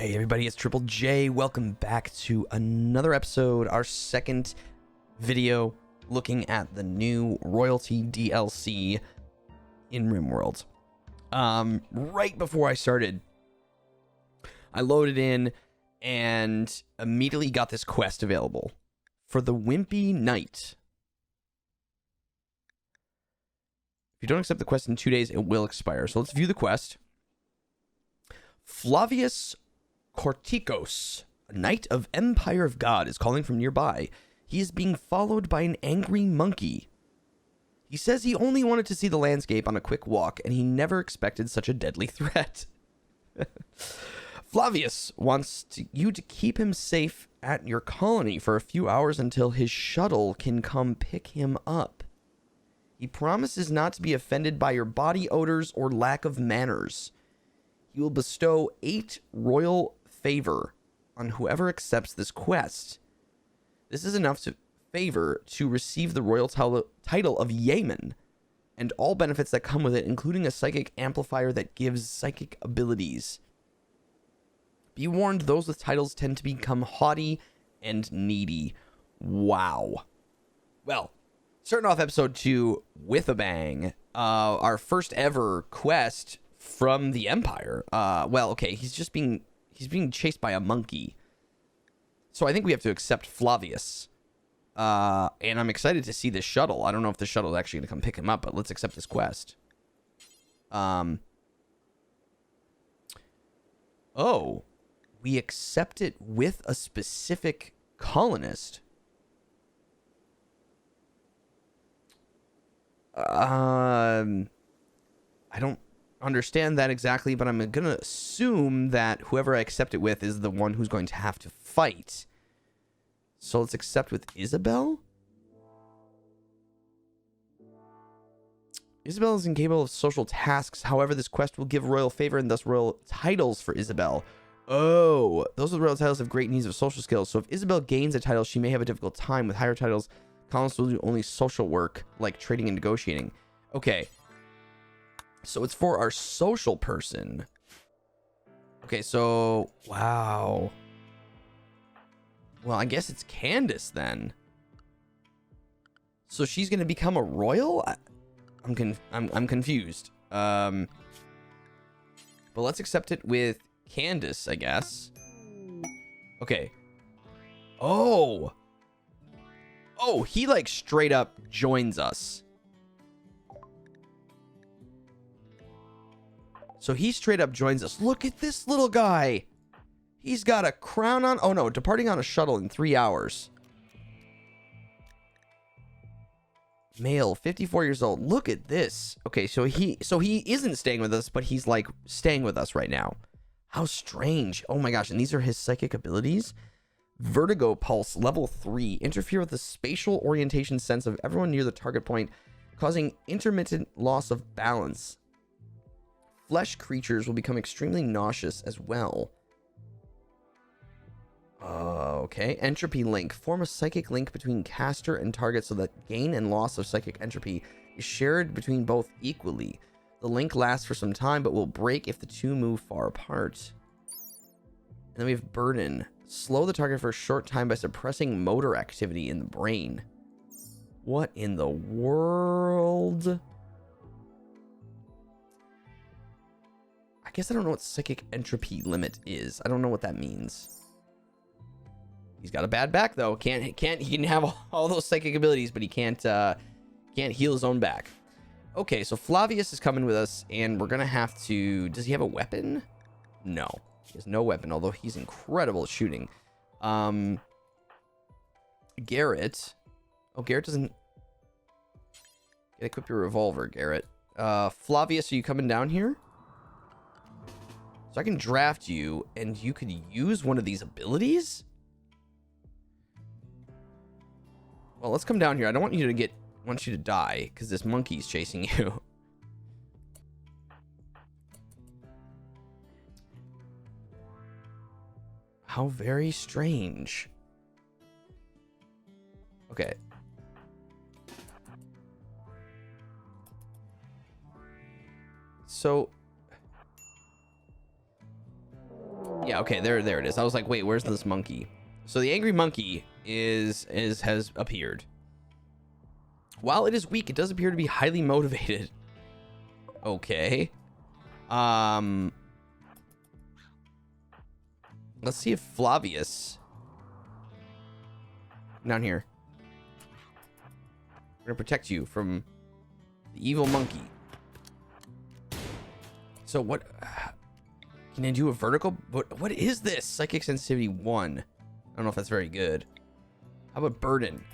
Hey everybody, it's Triple J. Welcome back to another episode, our second video looking at the new royalty DLC in Rimworld. Right before I started, I loaded in and immediately got this quest available for the Wimpy Knight. If you don't accept the quest in 2 days, it will expire. So let's view the quest. Flavius Corticos, a knight of Empire of God, is calling from nearby. He is being followed by an angry monkey. He says he only wanted to see the landscape on a quick walk, and he never expected such a deadly threat. Flavius wants you to keep him safe at your colony for a few hours until his shuttle can come pick him up. He promises not to be offended by your body odors or lack of manners. He will bestow 8 royal favor on whoever accepts this quest. This is enough favor to receive the royal title of Yeoman and all benefits that come with it, including a psychic amplifier that gives psychic abilities. Be warned, those with titles tend to become haughty and needy. Wow. Well, starting off episode 2 with a bang. Our first ever quest from the Empire. Well, okay, he's being chased by a monkey. So I think we have to accept Flavius. And I'm excited to see this shuttle. I don't know if the shuttle is actually going to come pick him up, but let's accept this quest. Oh, we accept it with a specific colonist. I don't understand that exactly, but I'm gonna assume that whoever I accept it with is the one who's going to have to fight. So let's accept with Isabel. Isabel is incapable of social tasks. However, this quest will give royal favor and thus royal titles for Isabel. Oh, those with royal titles have great needs of social skills. So if Isabel gains a title, she may have a difficult time. With higher titles, colonists will do only social work like trading and negotiating. Okay. So it's for our social person. Okay, so... Wow. Well, I guess it's Candace then. So she's going to become a royal? I'm confused. But let's accept it with Candace, I guess. Okay. Oh! Oh, he like straight up joins us. So he straight up joins us. Look at this little guy. He's got a crown on. Oh no, departing on a shuttle in 3 hours. Male, 54 years old. Look at this. Okay, so he isn't staying with us, but he's like staying with us right now. How strange. Oh my gosh, and these are his psychic abilities. Vertigo pulse, level 3. Interfere with the spatial orientation sense of everyone near the target point, causing intermittent loss of balance. Flesh creatures will become extremely nauseous as well. Okay. Entropy link. Form a psychic link between caster and target so that gain and loss of psychic entropy is shared between both equally. The link lasts for some time, but will break if the two move far apart. And then we have burden. Slow the target for a short time by suppressing motor activity in the brain. What in the world? I guess I don't know what psychic entropy limit is. I don't know what that means. He's got a bad back though. He can have all those psychic abilities, but he can't heal his own back. Okay, so Flavius is coming with us, and we're gonna have to. Does he have a weapon? No, he has no weapon. Although he's incredible at shooting. Garrett. Oh, Garrett doesn't. Get equip your revolver, Garrett. Flavius, are you coming down here? So I can draft you, and you could use one of these abilities? Well, let's come down here. I don't want you to die, because this monkey's chasing you. How very strange. Okay. So Yeah, okay, there it is. I was like, wait, where's this monkey? So the angry monkey has appeared. While it is weak, it does appear to be highly motivated. Okay. Let's see if Flavius... Down here. We're gonna protect you from the evil monkey. So what... Can I do a vertical? What is this? Psychic sensitivity 1. I don't know if that's very good. How about burden?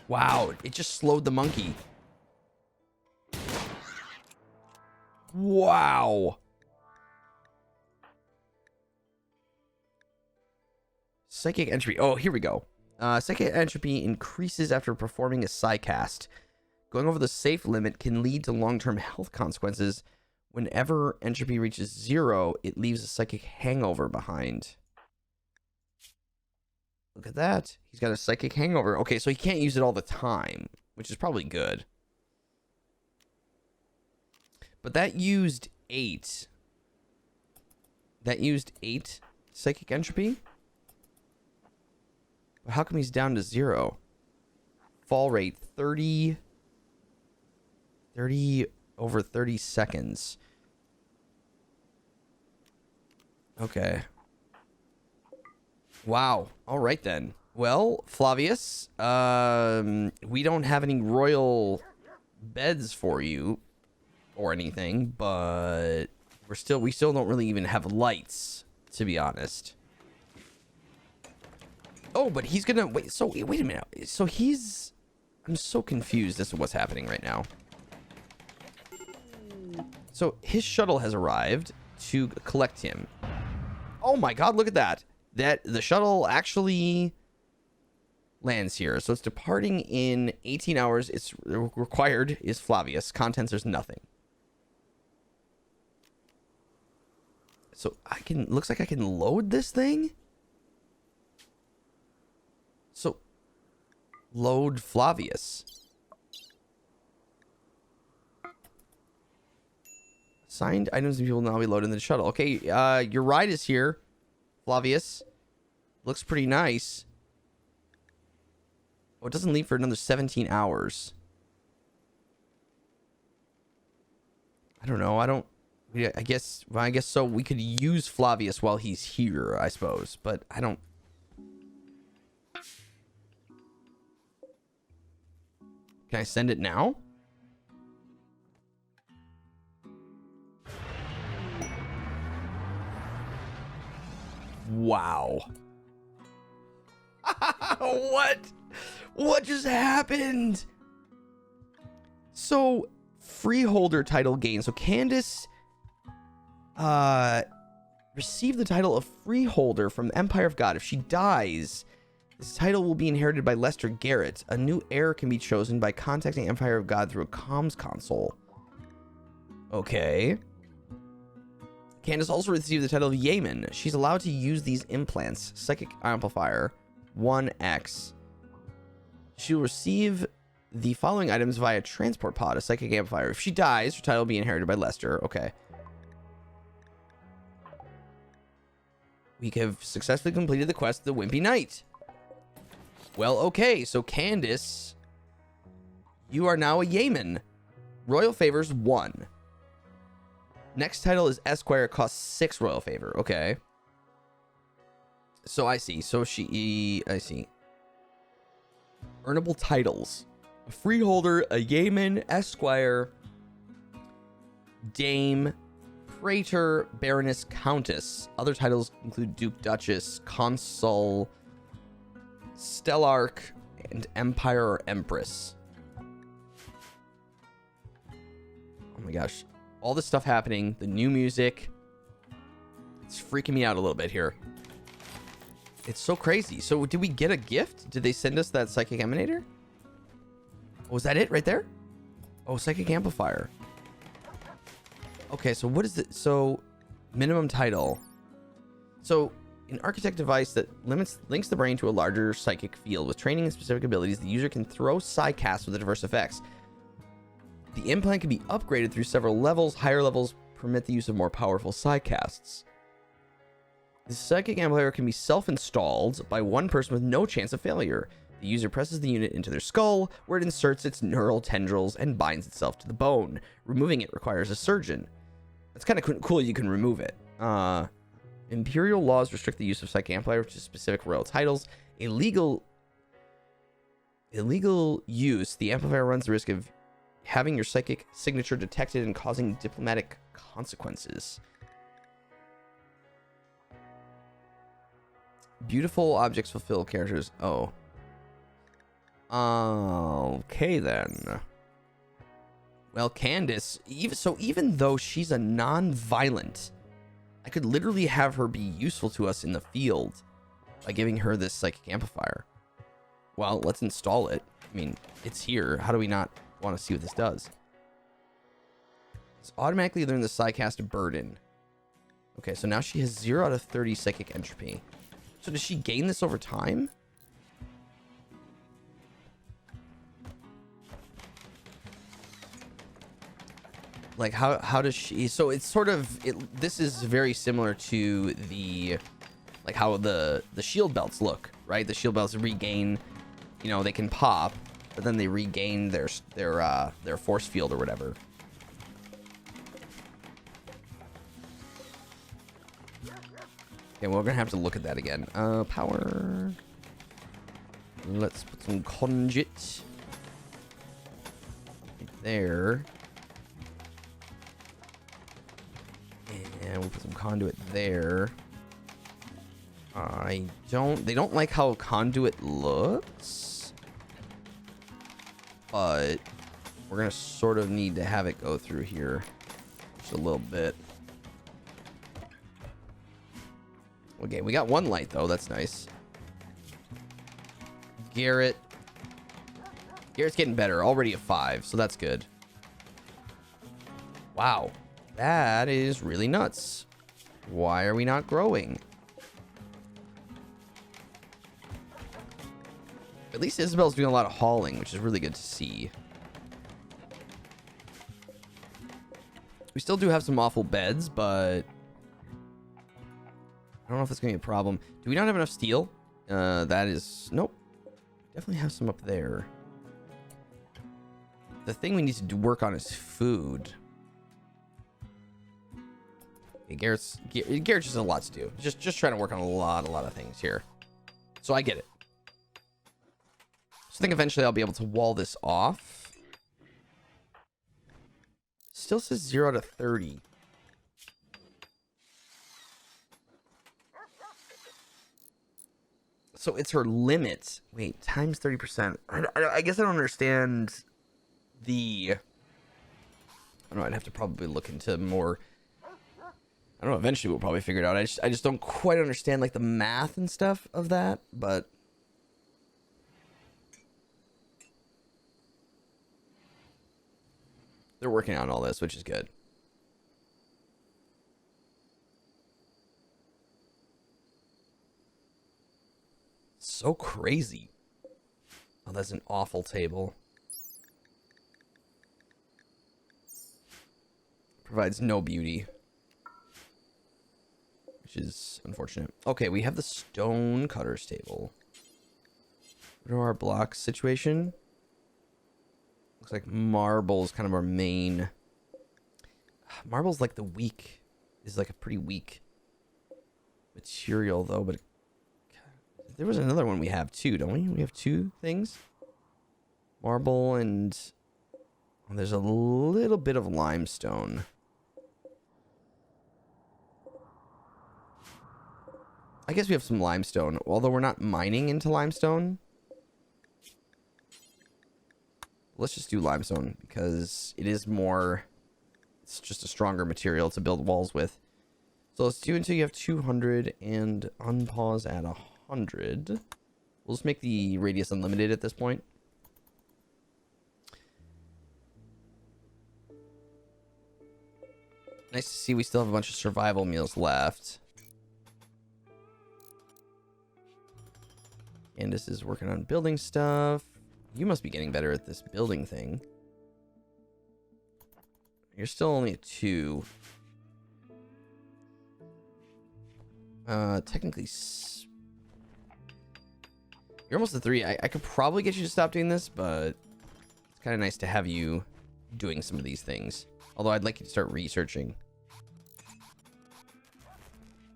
Wow, it just slowed the monkey. Wow. Psychic entropy. Oh, here we go. Psychic entropy increases after performing a psycast. Going over the safe limit can lead to long-term health consequences. Whenever entropy reaches 0, it leaves a psychic hangover behind. Look at that. He's got a psychic hangover. Okay, so he can't use it all the time, which is probably good. But that used 8. That used 8 psychic entropy? But how come he's down to 0? Fall rate 30 over 30 seconds. Okay. Wow. All right then. Well, Flavius, we don't have any royal beds for you or anything, but we still don't really even have lights, to be honest. Oh, but he's gonna wait. So wait a minute. So I'm so confused as to what's happening right now. So his shuttle has arrived to collect him. Oh my God! Look at that. The shuttle actually lands here. So it's departing in 18 hours. It's required is Flavius. Contents, there's nothing. So looks like I can load this thing. So load Flavius. Signed items and people will now be loaded in the shuttle. Okay, your ride is here, Flavius. Looks pretty nice. Oh, it doesn't leave for another 17 hours. I don't know. I guess so. We could use Flavius while he's here, I suppose. But I don't... Can I send it now? Wow. What just happened? So, freeholder title gain. So Candace received the title of freeholder from Empire of God. If she dies, this title will be inherited by Lester Garrett. A new heir can be chosen by contacting Empire of God through a comms console. Okay. Candace also received the title of Yeoman. She's allowed to use these implants. Psychic Amplifier 1X. She'll receive the following items via transport pod, a Psychic Amplifier. If she dies, her title will be inherited by Lester. Okay. We have successfully completed the quest of the Wimpy Knight. Well, okay. So, Candace, you are now a Yeoman. Royal Favors 1. Next title is Esquire, costs 6 royal favor. Okay. So I see. So I see. Earnable titles. A freeholder, a yeoman, esquire, dame, praetor, baroness, countess. Other titles include duke, duchess, consul, stellarch, and empire or empress. Oh my gosh. All this stuff happening, the new music. It's freaking me out a little bit here. It's so crazy. So did we get a gift? Did they send us that psychic emanator? Was that it right there? Oh, psychic amplifier. Okay, so what is it? So minimum title. So an architect device that links the brain to a larger psychic field. With training and specific abilities, the user can throw psycasts with diverse effects. The implant can be upgraded through several levels. Higher levels permit the use of more powerful psycasts. The psychic amplifier can be self-installed by one person with no chance of failure. The user presses the unit into their skull, where it inserts its neural tendrils and binds itself to the bone. Removing it requires a surgeon. It's kind of cool you can remove it. Imperial laws restrict the use of psychic amplifier to specific royal titles. Illegal use, the amplifier runs the risk of having your psychic signature detected and causing diplomatic consequences. Beautiful objects fulfill characters. Oh. Okay then. Well, Candace, even though she's a non-violent, I could literally have her be useful to us in the field by giving her this psychic amplifier. Well, let's install it. I mean, it's here. How do we not want to see what this does? Let's automatically learn the psycast burden. Okay, so now she has 0 out of 30 psychic entropy. So does she gain this over time? Like how does she? So it's sort of this is very similar to the like how the shield belts look, right? The shield belts regain, you know, they can pop, but then they regain their force field or whatever. Okay, well, we're gonna have to look at that again. Power. Let's put some conduit there. And we'll put some conduit there. They don't like how conduit looks, but we're gonna sort of need to have it go through here just a little bit. Okay, we got one light though, that's nice. Garrett's getting better, already a 5, so that's good. Wow. That is really nuts. Why are we not growing? At least Isabel's doing a lot of hauling, which is really good to see. We still do have some awful beds, but I don't know if that's going to be a problem. Do we not have enough steel? That is... Nope. Definitely have some up there. The thing we need to work on is food. Garrett's just a lot to do. Just trying to work on a lot of things here. So I get it. So I think eventually I'll be able to wall this off. Still says 0 out of 30. So it's her limit. Wait, times 30%. I guess I don't understand the... I don't know, I'd have to probably look into more... I don't know, eventually we'll probably figure it out. I just don't quite understand, like, the math and stuff of that, but... They're working on all this, which is good. So crazy. Oh, that's an awful table. Provides no beauty. Which is unfortunate. Okay, we have the stone cutters table. What are our blocks situation? Looks like marble is kind of our main. Marble's like the weak, is like a pretty weak material though, but there was another one we have too, don't we? We have 2 things. Marble and oh, there's a little bit of limestone. I guess we have some limestone, although we're not mining into limestone. Let's just do limestone because it is more, it's just a stronger material to build walls with. So let's do until you have 200 and unpause at 100. We'll just make the radius unlimited at this point. Nice to see we still have a bunch of survival meals left. Candace is working on building stuff. You must be getting better at this building thing. You're still only a 2. Technically, you're almost at 3. I could probably get you to stop doing this, but it's kind of nice to have you doing some of these things. Although I'd like you to start researching.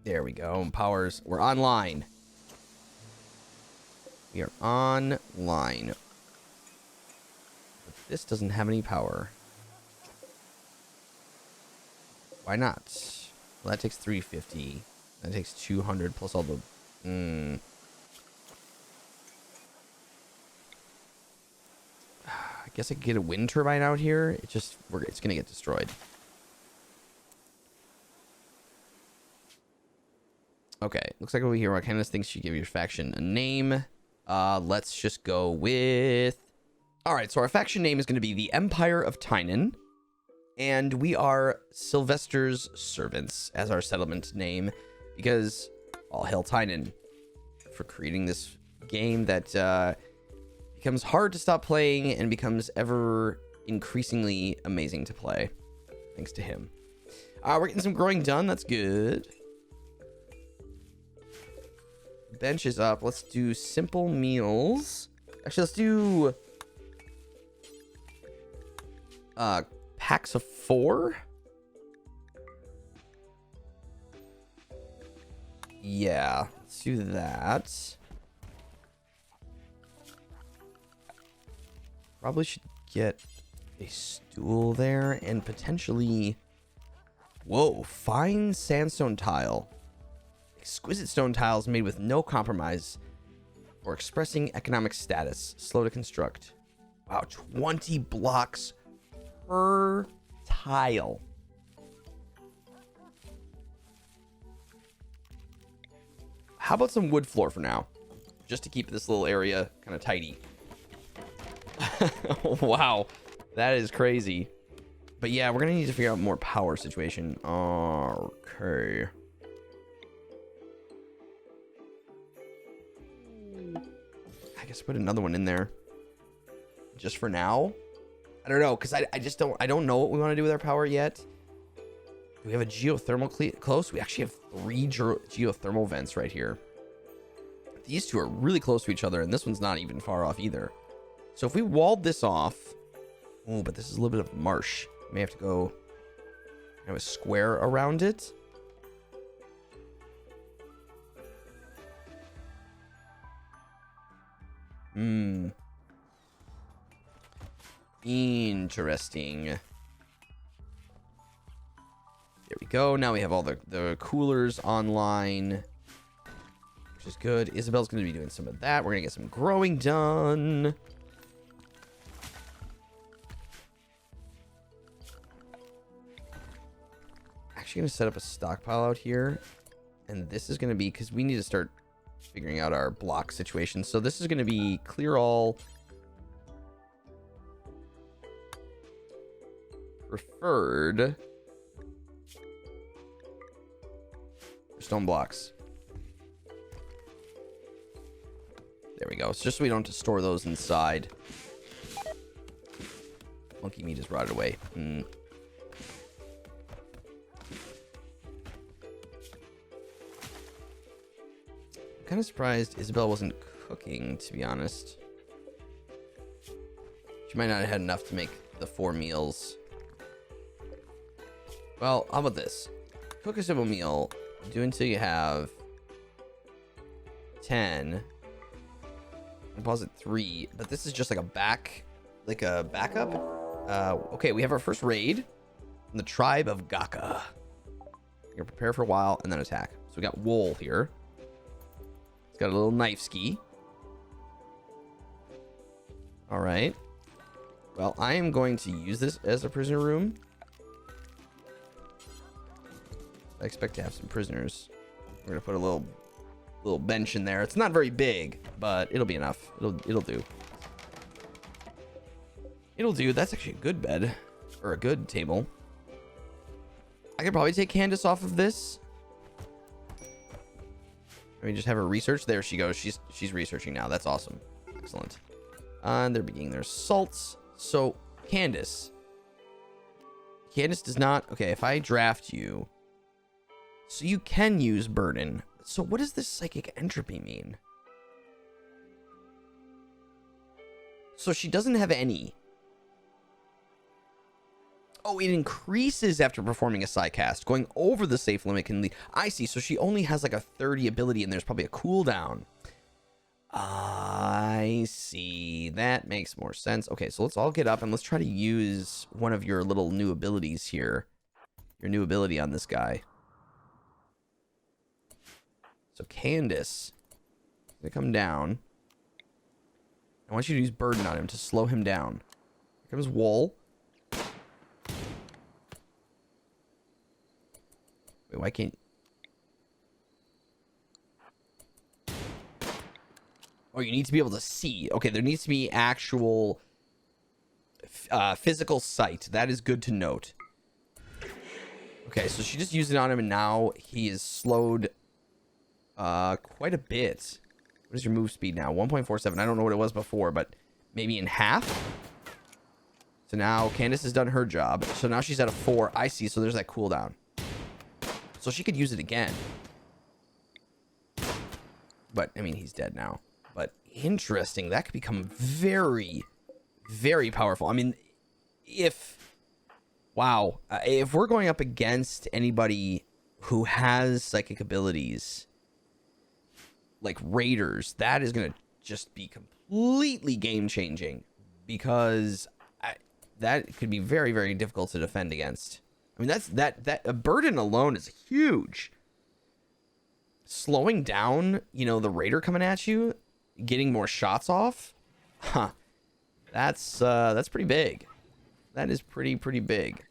There we go. Powers. We're online. We are online. But this doesn't have any power. Why not? Well, that takes 350. That takes 200 plus all the... I guess I could get a wind turbine out here. It's going to get destroyed. Okay, looks like over here, what kind of things should you give your faction a name? Let's just go with... Alright, so our faction name is going to be the Empire of Tynan. And we are Sylvester's Servants as our settlement name. Because all hail Tynan for creating this game that becomes hard to stop playing and becomes ever increasingly amazing to play. Thanks to him. We're getting some growing done. That's good. Bench is up. Let's do simple meals. Actually, let's do packs of 4. Yeah, let's do that. Probably should get a stool there and potentially... Whoa, fine sandstone tile. Exquisite stone tiles made with no compromise or expressing economic status. Slow to construct. Wow, 20 blocks per tile. How about some wood floor for now? Just to keep this little area kind of tidy. Wow, that is crazy. But yeah, we're going to need to figure out more power situation. Okay. I guess put another one in there. Just for now. I don't know, because I don't know what we want to do with our power yet. Do we have a geothermal close? We actually have 3 geothermal vents right here. These two are really close to each other, and this one's not even far off either. So if we walled this off... Oh, but this is a little bit of marsh. We may have to go... have a square around it. Interesting. There we go. Now we have all the coolers online, which is good. Isabel's going to be doing some of that. We're going to get some growing done. Actually going to set up a stockpile out here. And this is going to be, because we need to start figuring out our block situation. So this is going to be clear all preferred stone blocks. There we go. It's just so we don't have to store those inside. Monkey meat is rotted away. I'm kind of surprised Isabel wasn't cooking, to be honest. She might not have had enough to make the 4 meals. Well, how about this? Cook a simple meal. Do until you have 10. Deposit 3. But this is just like a backup. Okay, we have our first raid from the tribe of Gaka. You're gonna prepare for a while and then attack. So we got Wool here. It's got a little knife ski. All right. Well, I am going to use this as a prisoner room. I expect to have some prisoners. We're gonna put a little bench in there. It's not very big, but it'll be enough. It'll do. It'll do. That's actually a good bed or a good table. I could probably take Candace off of this. Let me just have her research. There she goes. She's researching now. That's awesome. Excellent. And they're beginning their salts. So Candace does not. Okay, if I draft you, so you can use burden. So what does this psychic entropy mean? So she doesn't have any. Oh, it increases after performing a psi cast. Going over the safe limit can lead. I see. So she only has like a 30 ability, and there's probably a cooldown. I see. That makes more sense. Okay, so let's all get up and let's try to use one of your little new abilities here. Your new ability on this guy. So Candace, gonna come down. I want you to use Burden on him to slow him down. Here comes Wool. Wait, why can't... Oh, you need to be able to see. Okay, there needs to be actual physical sight. That is good to note. Okay, so she just used it on him, and now he is slowed quite a bit. What is your move speed now? 1.47. I don't know what it was before, but maybe in half? So now Candace has done her job. So now she's at a 4. I see, so there's that cooldown. So she could use it again. But, I mean, he's dead now. But interesting. That could become very, very powerful. I mean, if... Wow. If we're going up against anybody who has psychic abilities, like raiders, that is going to just be completely game-changing. Because that could be very, very difficult to defend against. I mean, that a burden alone is huge. Slowing down, you know, the raider coming at you, getting more shots off, huh? That's pretty big. That is pretty big.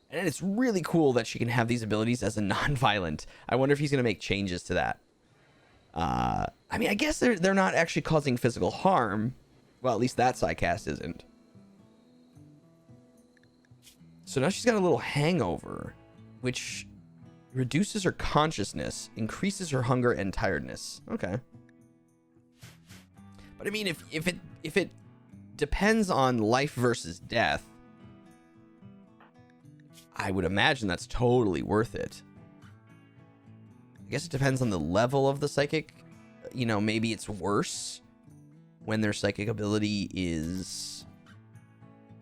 And it's really cool that she can have these abilities as a non-violent. I wonder if he's gonna make changes to that. I mean, I guess they're not actually causing physical harm. Well, at least that psycast isn't. So now she's got a little hangover, which reduces her consciousness, increases her hunger and tiredness. Okay. But I mean, if it depends on life versus death, I would imagine that's totally worth it. I guess it depends on the level of the psychic. You know, maybe it's worse when their psychic ability is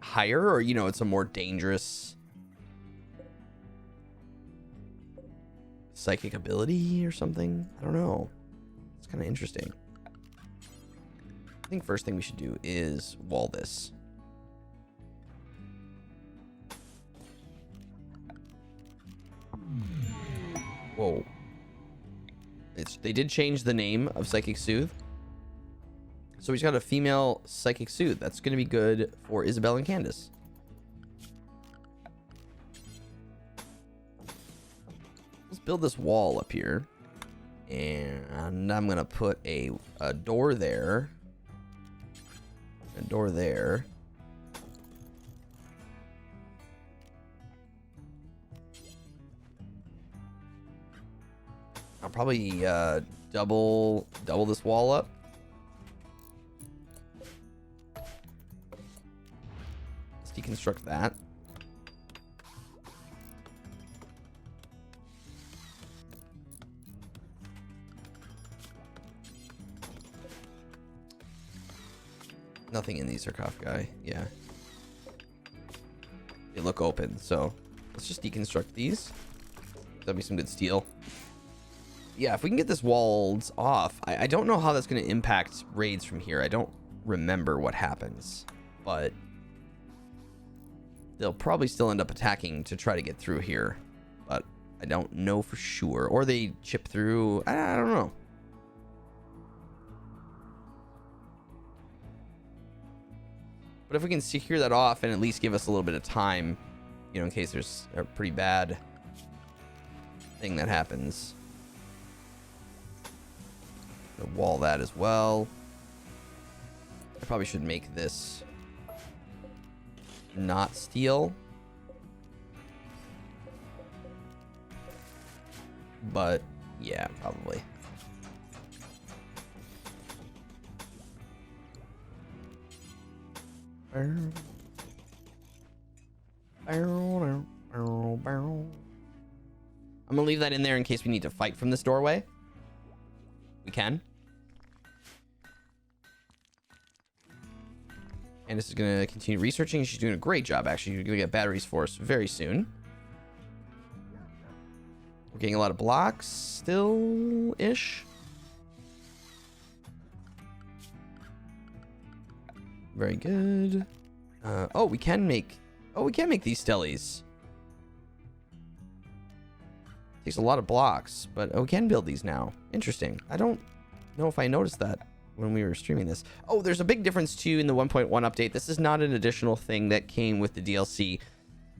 higher, or, you know, it's a more dangerous psychic ability or something. I don't know. It's kind of interesting. I think first thing we should do is wall this. Whoa. They did change the name of Psychic Soothe. So we've got a female Psychic Soothe. That's going to be good for Isabel and Candace. Let's build this wall up here. And I'm going to put a door there. A door there. I'll probably double this wall up. Let's deconstruct that. Nothing in these sarcophagi. Yeah. They look open, so let's just deconstruct these. That'll be some good steel. Yeah, if we can get this walls off, I don't know how that's going to impact raids from here. I don't remember what happens, but they'll probably still end up attacking to try to get through here, but I don't know for sure. Or they chip through. I don't know. But if we can secure that off and at least give us a little bit of time, you know, in case there's a pretty bad thing that happens. Wall that as well. I probably should make this not steel, but yeah, probably. I'm gonna leave that in there in case we need to fight from this doorway. We can. And this is gonna continue researching. She's doing a great job, actually. You're gonna get batteries for us very soon. We're getting a lot of blocks still-ish. Very good. Oh, we can make these stellies. Takes a lot of blocks, but we can build these now. Interesting. I don't know if I noticed that when we were streaming this. Oh, there's a big difference too in the 1.1 update. This is not an additional thing that came with the DLC.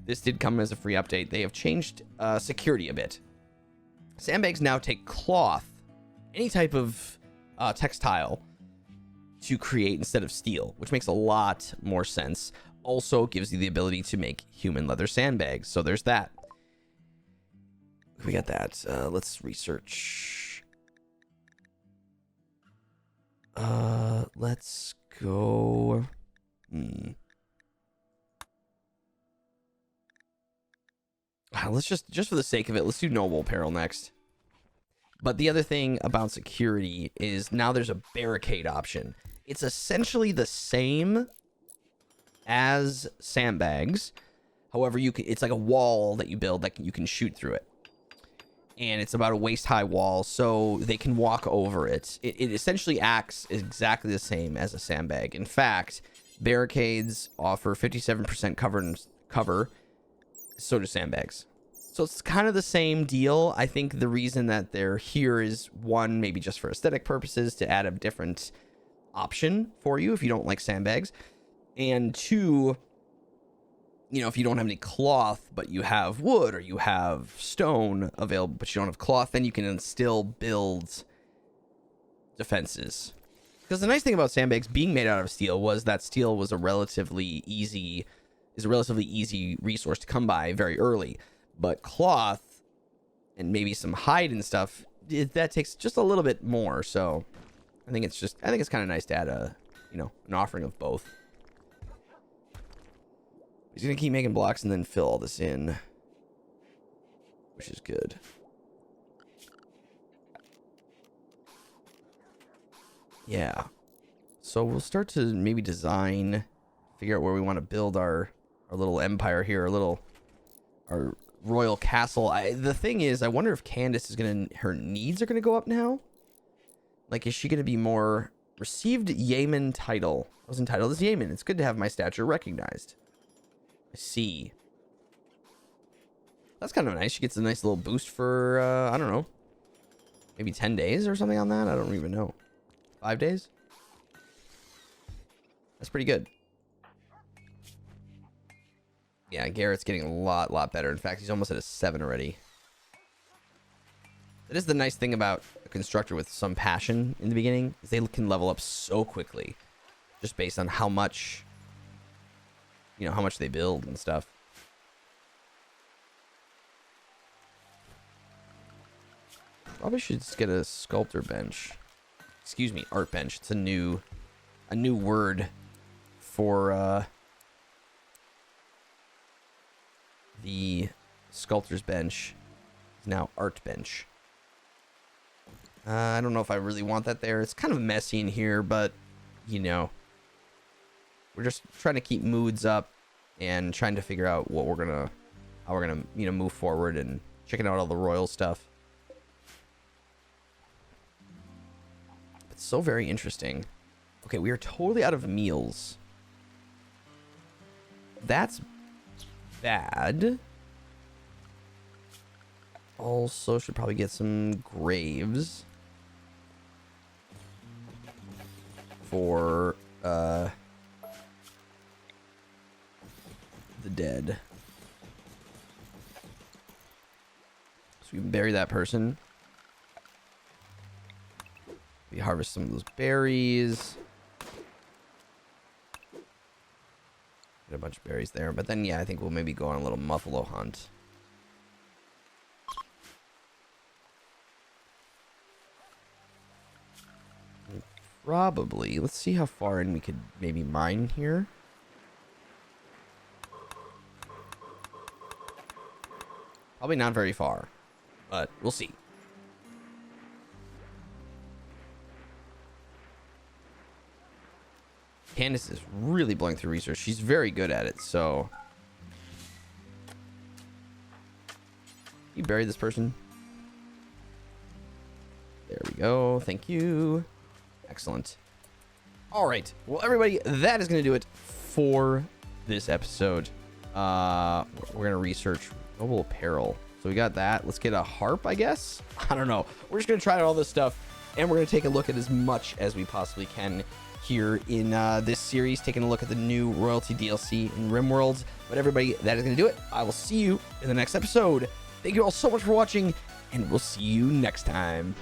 This did come as a free update. They have changed security a bit. Sandbags now take cloth, any type of textile, to create instead of steel, which makes a lot more sense. Also gives you the ability to make human leather sandbags. So there's that. We got that. Let's research. Let's go. Let's just for the sake of it, let's do noble apparel next. But the other thing about security is now there's a barricade option. It's essentially the same as sandbags. However, it's like a wall that you build that you can shoot through it. And it's about a waist-high wall, so they can walk over it. It essentially acts exactly the same as a sandbag. In fact, barricades offer 57% cover, so do sandbags. So it's kind of the same deal. I think the reason that they're here is, one, maybe just for aesthetic purposes, to add a different option for you if you don't like sandbags. And two, you know, if you don't have any cloth, but you have wood or you have stone available, but you don't have cloth, then you can still build defenses. Because the nice thing about sandbags being made out of steel was that steel was a relatively easy resource to come by very early. But cloth and maybe some hide and stuff, that takes just a little bit more. So I think it's kind of nice to add an offering of both. He's going to keep making blocks and then fill all this in, which is good. Yeah. So we'll start to maybe figure out where we want to build our little empire here, our royal castle. The thing is, I wonder if Candace her needs are going to go up now. Like, is she going to be more received Yeoman title? I was entitled as Yeoman. It's good to have my stature recognized. I see. That's kind of nice. She gets a nice little boost for, I don't know, maybe 10 days or something on that. I don't even know. 5 days? That's pretty good. Yeah, Garrett's getting a lot better. In fact, he's almost at a 7 already. That is the nice thing about a constructor with some passion in the beginning, is they can level up so quickly, just based on how much they build and stuff. Probably should just get a sculptor bench. Excuse me, art bench. It's a new word for the sculptor's bench. It's now art bench. I don't know if I really want that there. It's kind of messy in here, but we're just trying to keep moods up and trying to figure out how we're gonna move forward and checking out all the royal stuff. It's so very interesting. Okay, we are totally out of meals. That's bad. Also, should probably get some graves for the dead. So we can bury that person. We harvest some of those berries. Get a bunch of berries there. But then, yeah, I think we'll maybe go on a little buffalo hunt. Probably. Let's see how far in we could maybe mine here. Probably not very far. but we'll see. Candace is really blowing through research. She's very good at it, so... You bury this person. There we go. Thank you. Excellent. All right. Well, everybody, that is going to do it for this episode. We're going to research noble apparel. So we got that. Let's get a harp, I guess. I don't know. We're just going to try out all this stuff, and we're going to take a look at as much as we possibly can here in this series, taking a look at the new royalty DLC in Rimworld. But everybody, that is going to do it. I will see you in the next episode. Thank you all so much for watching, and we'll see you next time.